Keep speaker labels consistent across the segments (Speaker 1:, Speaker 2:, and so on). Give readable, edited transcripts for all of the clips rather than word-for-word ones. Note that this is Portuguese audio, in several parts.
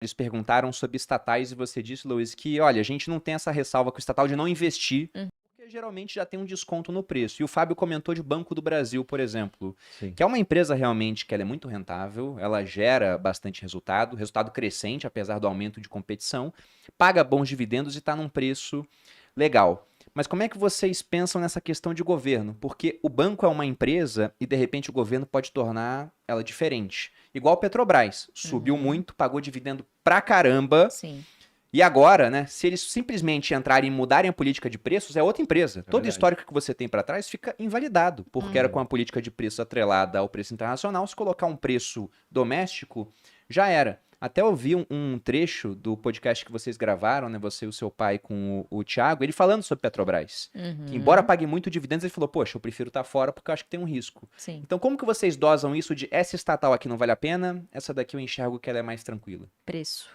Speaker 1: Eles perguntaram sobre estatais e você disse, Luiz, que olha, a gente não tem essa ressalva com o estatal de não investir,
Speaker 2: Hum.
Speaker 1: porque geralmente já tem um desconto no preço. E o Fábio comentou de Banco do Brasil, por exemplo,
Speaker 3: Sim.
Speaker 1: que é uma empresa realmente que ela é muito rentável, ela gera bastante resultado, resultado crescente, apesar do aumento de competição, paga bons dividendos e está num preço legal. Mas como é que vocês pensam nessa questão de governo? Porque o banco é uma empresa e de repente o governo pode tornar ela diferente. Igual a Petrobras, subiu muito, pagou dividendo pra caramba.
Speaker 2: Sim.
Speaker 1: E agora, né, se eles simplesmente entrarem e mudarem a política de preços, é outra empresa. Todo o
Speaker 3: verdade.
Speaker 1: histórico que você tem pra trás fica invalidado, porque era com a política de preço atrelada ao preço internacional, se colocar um preço doméstico, já era. Até ouvi um trecho do podcast que vocês gravaram, né, você e o seu pai com o Thiago, ele falando sobre Petrobras. Que embora pague muito dividendos, ele falou, poxa, eu prefiro estar fora porque eu acho que tem um risco.
Speaker 2: Sim.
Speaker 1: Então como que vocês dosam isso de essa estatal aqui não vale a pena, essa daqui eu enxergo que ela é mais tranquila?
Speaker 2: Preço.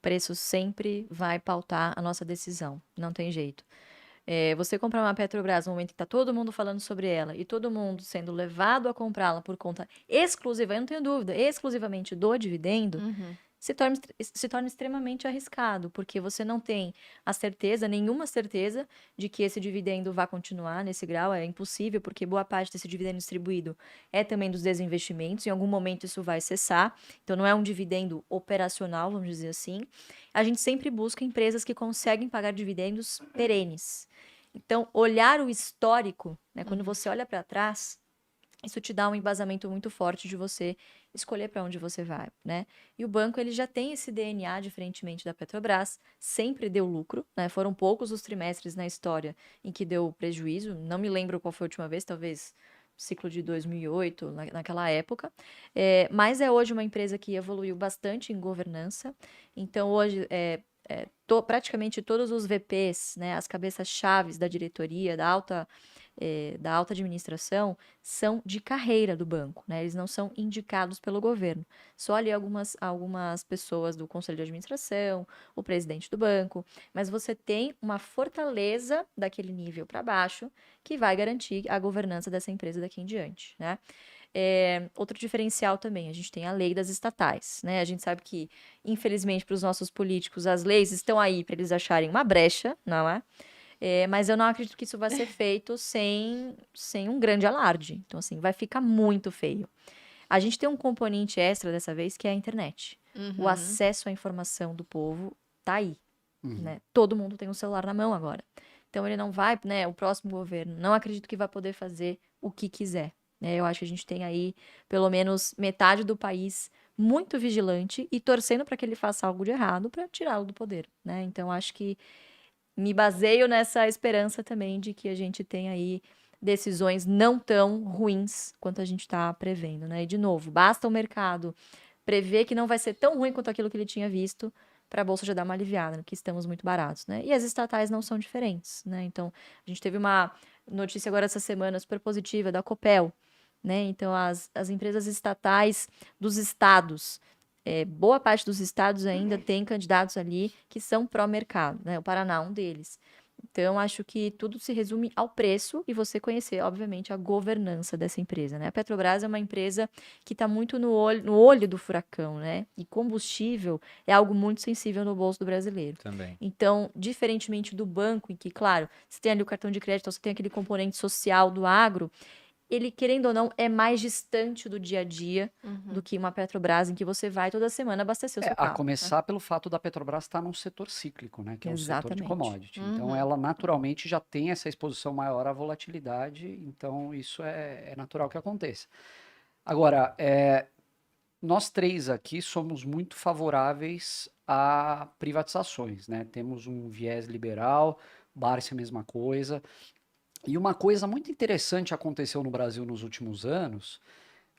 Speaker 2: Preço sempre vai pautar a nossa decisão. Não tem jeito. Você comprar uma Petrobras no momento que está todo mundo falando sobre ela e todo mundo sendo levado a comprá-la por conta exclusiva, eu não tenho dúvida, exclusivamente do dividendo, se torna extremamente arriscado, porque você não tem a certeza, nenhuma certeza, de que esse dividendo vai continuar nesse grau. É impossível, porque boa parte desse dividendo distribuído é também dos desinvestimentos. Em algum momento isso vai cessar. Então, não é um dividendo operacional, vamos dizer assim. A gente sempre busca empresas que conseguem pagar dividendos perenes. Então, olhar o histórico, né, quando você olha para trás, isso te dá um embasamento muito forte de você escolher para onde você vai, né? E o banco, ele já tem esse DNA, diferentemente da Petrobras, sempre deu lucro, né? Foram poucos os trimestres na história em que deu prejuízo, não me lembro qual foi a última vez, talvez ciclo de 2008, naquela época, mas é hoje uma empresa que evoluiu bastante em governança, então hoje praticamente todos os VPs, né, as cabeças-chaves da diretoria, da alta administração, são de carreira do banco, né? Eles não são indicados pelo governo. Só ali algumas pessoas do conselho de administração, o presidente do banco, mas você tem uma fortaleza daquele nível para baixo que vai garantir a governança dessa empresa daqui em diante, né? Outro diferencial também, a gente tem a lei das estatais, né? A gente sabe que, infelizmente, para os nossos políticos, as leis estão aí para eles acharem uma brecha, não é? Mas eu não acredito que isso vai ser feito sem um grande alarde. Então, assim, vai ficar muito feio. A gente tem um componente extra dessa vez, que é a internet. O acesso à informação do povo tá aí, né? Todo mundo tem um celular na mão agora. Então, ele não vai, né? O próximo governo, não acredito que vai poder fazer o que quiser, né? Eu acho que a gente tem aí, pelo menos, metade do país muito vigilante e torcendo para que ele faça algo de errado para tirá-lo do poder, né? Então, acho que me baseio nessa esperança também de que a gente tem aí decisões não tão ruins quanto a gente está prevendo, né? E, de novo, basta o mercado prever que não vai ser tão ruim quanto aquilo que ele tinha visto para a Bolsa já dar uma aliviada, que estamos muito baratos, né? E as estatais não são diferentes, né? Então, a gente teve uma notícia agora essa semana super positiva da Copel, né? Então, as empresas estatais dos estados, boa parte dos estados ainda tem candidatos ali que são pró-mercado, né? O Paraná, um deles. Então, acho que tudo se resume ao preço e você conhecer, obviamente, a governança dessa empresa, né? A Petrobras é uma empresa que está muito no olho do furacão, né? E combustível é algo muito sensível no bolso do brasileiro.
Speaker 1: Também.
Speaker 2: Então, diferentemente do banco, em que, claro, você tem ali o cartão de crédito, você tem aquele componente social do agro, ele, querendo ou não, é mais distante do dia a dia do que uma Petrobras, em que você vai toda semana abastecer o seu
Speaker 3: A
Speaker 2: carro.
Speaker 3: começar pelo fato da Petrobras estar num setor cíclico, né? Que é o setor de
Speaker 2: Exatamente.
Speaker 3: commodity. Então, ela naturalmente já tem essa exposição maior à volatilidade, então isso é natural que aconteça. Agora, nós três aqui somos muito favoráveis a privatizações, né? Temos um viés liberal, Barsi a mesma coisa. E uma coisa muito interessante aconteceu no Brasil nos últimos anos,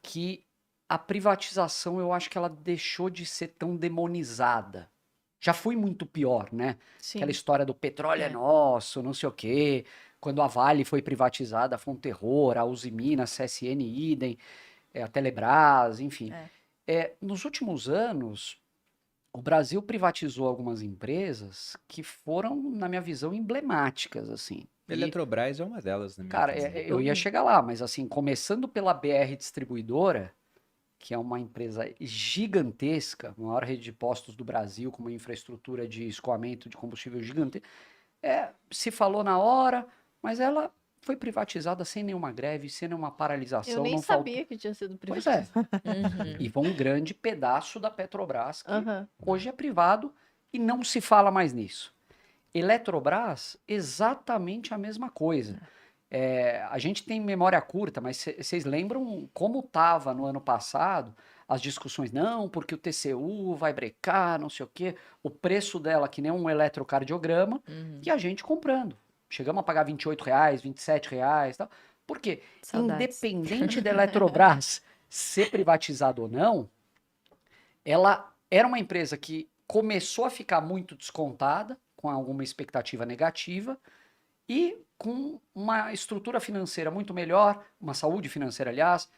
Speaker 3: que a privatização eu acho que ela deixou de ser tão demonizada. Já foi muito pior, né?
Speaker 2: Sim.
Speaker 3: Aquela história do petróleo é nosso, não sei o quê. Quando a Vale foi privatizada, foi um terror, a Uzi Minas, CSN idem, a Telebrás, enfim. Nos últimos anos, o Brasil privatizou algumas empresas que foram, na minha visão, emblemáticas, assim.
Speaker 1: A Eletrobras é uma delas, na minha
Speaker 3: Cara,
Speaker 1: opinião.
Speaker 3: eu ia chegar lá, mas assim, começando pela BR Distribuidora, que é uma empresa gigantesca, a maior rede de postos do Brasil, com uma infraestrutura de escoamento de combustível gigante, se falou na hora, mas ela foi privatizada sem nenhuma greve, sem nenhuma paralisação.
Speaker 4: Eu nem
Speaker 3: não
Speaker 4: sabia que tinha sido
Speaker 3: Pois é.
Speaker 4: privatizado.
Speaker 3: E foi um grande pedaço da Petrobras, que
Speaker 4: Aham.
Speaker 3: hoje é privado e não se fala mais nisso. Eletrobras, exatamente a mesma coisa. A gente tem memória curta, mas vocês lembram como estava no ano passado as discussões? Não, porque o TCU vai brecar, não sei o quê. O preço dela, que nem um eletrocardiograma, e a gente comprando. Chegamos a pagar R$28, R$27 e tal. Por quê?
Speaker 2: Saudades.
Speaker 3: Independente da Eletrobras ser privatizada ou não, ela era uma empresa que começou a ficar muito descontada, com alguma expectativa negativa, e com uma estrutura financeira muito melhor, uma saúde financeira, aliás,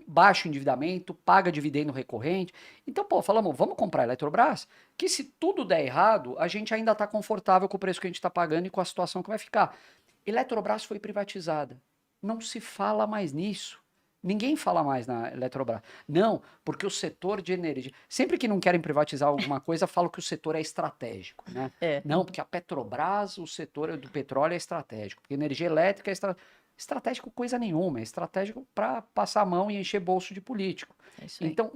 Speaker 3: baixo endividamento, paga dividendo recorrente. Então, falamos, vamos comprar a Eletrobras, que se tudo der errado, a gente ainda está confortável com o preço que a gente está pagando e com a situação que vai ficar. Eletrobras foi privatizada. Não se fala mais nisso. Ninguém fala mais na Eletrobras. Não, porque o setor de energia... Sempre que não querem privatizar alguma coisa, falam que o setor é estratégico, né? Não, porque a Petrobras, o setor do petróleo é estratégico. Porque energia elétrica é estratégico coisa nenhuma. É estratégico para passar a mão e encher bolso de político.
Speaker 2: É isso aí.
Speaker 3: Então,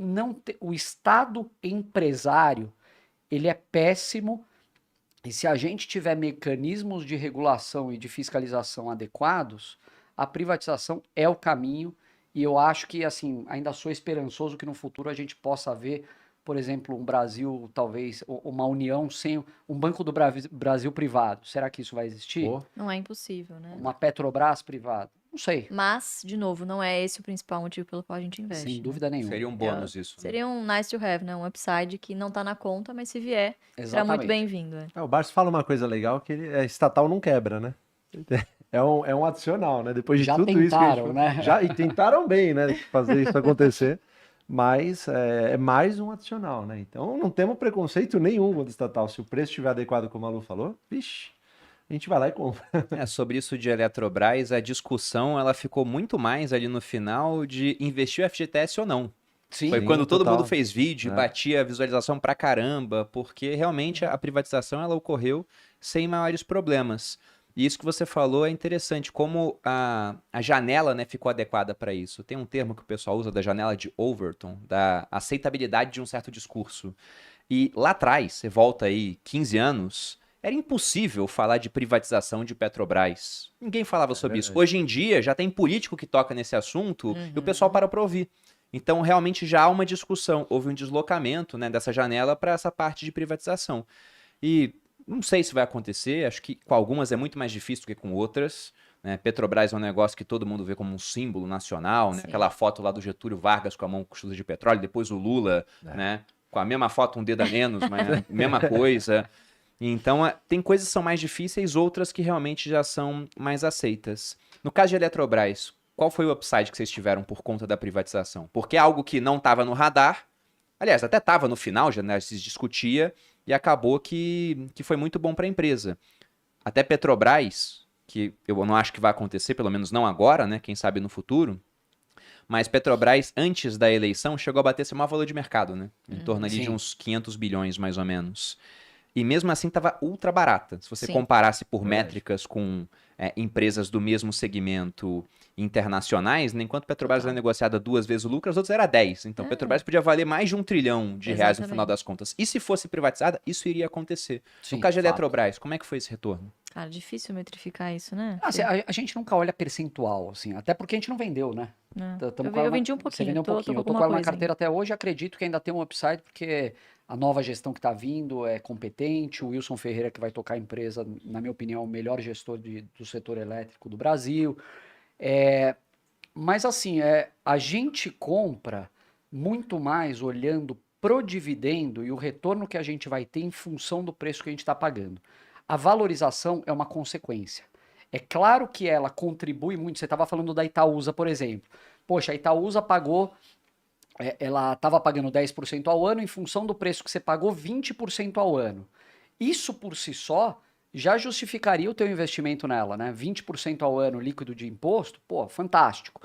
Speaker 3: o Estado empresário, ele é péssimo. E se a gente tiver mecanismos de regulação e de fiscalização adequados, a privatização é o caminho. E eu acho que, assim, ainda sou esperançoso que no futuro a gente possa ver, por exemplo, um Brasil, talvez, uma união sem um Banco do Brasil privado. Será que isso vai existir?
Speaker 1: Pô,
Speaker 2: Não é impossível, né?
Speaker 3: Uma Petrobras privada? Não sei,
Speaker 2: Mas, de novo, não é esse o principal motivo pelo qual a gente investe.
Speaker 3: sem
Speaker 2: né?
Speaker 3: dúvida nenhuma.
Speaker 1: seria um bônus isso. Né?
Speaker 2: Seria um nice to have, né? Um upside que não tá na conta, mas se vier, será
Speaker 3: Exatamente.
Speaker 2: muito bem-vindo.
Speaker 5: O Barça fala uma coisa legal, que estatal não quebra, né? É um adicional, né? Depois de
Speaker 3: Já
Speaker 5: tudo isso que a gente
Speaker 3: tentaram, né?
Speaker 5: e tentaram bem, né? Fazer isso acontecer. Mas é mais um adicional, né? Então não temos preconceito nenhum contra o estatal. Se o preço estiver adequado, como a Lu falou, vixe, a gente vai lá e compra.
Speaker 1: Sobre isso de Eletrobras, a discussão ela ficou muito mais ali no final de investir o FGTS ou não.
Speaker 3: Sim.
Speaker 1: Foi quando todo
Speaker 5: total.
Speaker 1: mundo fez vídeo, batia a visualização pra caramba, porque realmente a privatização ela ocorreu sem maiores problemas. E isso que você falou é interessante, como a janela, né, ficou adequada para isso. Tem um termo que o pessoal usa da janela de Overton, da aceitabilidade de um certo discurso. E lá atrás, você volta aí 15 anos, era impossível falar de privatização de Petrobras. Ninguém falava sobre isso.
Speaker 5: verdade.
Speaker 1: Hoje em dia, já tem político que toca nesse assunto e o pessoal para ouvir. Então, realmente, já há uma discussão. Houve um deslocamento, né, dessa janela para essa parte de privatização. E não sei se vai acontecer, acho que com algumas é muito mais difícil do que com outras. Né? Petrobras é um negócio que todo mundo vê como um símbolo nacional, né?
Speaker 2: Sim.
Speaker 1: Aquela foto lá do Getúlio Vargas com a mão costuda de petróleo, depois o Lula, né? Com a mesma foto, um dedo a menos, mas mesma coisa. Então, tem coisas que são mais difíceis, outras que realmente já são mais aceitas. No caso de Eletrobras, qual foi o upside que vocês tiveram por conta da privatização? Porque é algo que não estava no radar, aliás, até estava no final, já né, se discutia, e acabou que foi muito bom para a empresa. Até Petrobras, que eu não acho que vai acontecer, pelo menos não agora, né? Quem sabe no futuro. Mas Petrobras, antes da eleição, chegou a bater seu maior valor de mercado, né? Em torno ali de
Speaker 3: Sim.
Speaker 1: uns 500 bilhões, mais ou menos. E mesmo assim estava ultra barata. Se você
Speaker 2: Sim.
Speaker 1: comparasse por
Speaker 5: Verdade.
Speaker 1: métricas com empresas do mesmo segmento internacionais, né, enquanto Petrobras era negociada 2 vezes o lucro, as outras era 10. Então Petrobras podia valer mais de R$1 trilhão reais no
Speaker 2: Exatamente.
Speaker 1: final das contas. E se fosse privatizada, isso iria acontecer.
Speaker 3: Sim,
Speaker 1: No caso de
Speaker 3: fato.
Speaker 1: Eletrobras, como é que foi esse retorno?
Speaker 2: Cara, difícil metrificar isso, né?
Speaker 3: Assim, a gente nunca olha percentual, assim, até porque a gente não vendeu, né?
Speaker 2: Não.
Speaker 3: Tamo
Speaker 2: Eu,
Speaker 3: com ela
Speaker 2: eu vendi um
Speaker 3: Você
Speaker 2: pouquinho,
Speaker 3: vendeu um
Speaker 2: tô
Speaker 3: pouquinho.
Speaker 2: com
Speaker 3: Eu tô com
Speaker 2: alguma
Speaker 3: ela na
Speaker 2: coisa
Speaker 3: carteira até hoje, acredito que ainda tem um upside, porque a nova gestão que está vindo é competente, o Wilson Ferreira que vai tocar a empresa, na minha opinião, o melhor gestor do setor elétrico do Brasil. Mas assim, a gente compra muito mais olhando pro dividendo e o retorno que a gente vai ter em função do preço que a gente está pagando. A valorização é uma consequência. É claro que ela contribui muito. Você estava falando da Itaúsa, por exemplo. Poxa, a Itaúsa pagou, ela estava pagando 10% ao ano, em função do preço que você pagou, 20% ao ano. Isso por si só já justificaria o teu investimento nela, né? 20% ao ano líquido de imposto, pô, fantástico.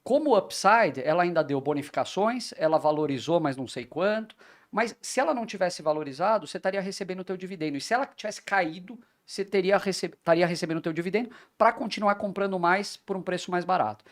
Speaker 3: Como upside, ela ainda deu bonificações, ela valorizou, mas não sei quanto. Mas se ela não tivesse valorizado, você estaria recebendo o teu dividendo. E se ela tivesse caído, você estaria recebendo o teu dividendo para continuar comprando mais por um preço mais barato.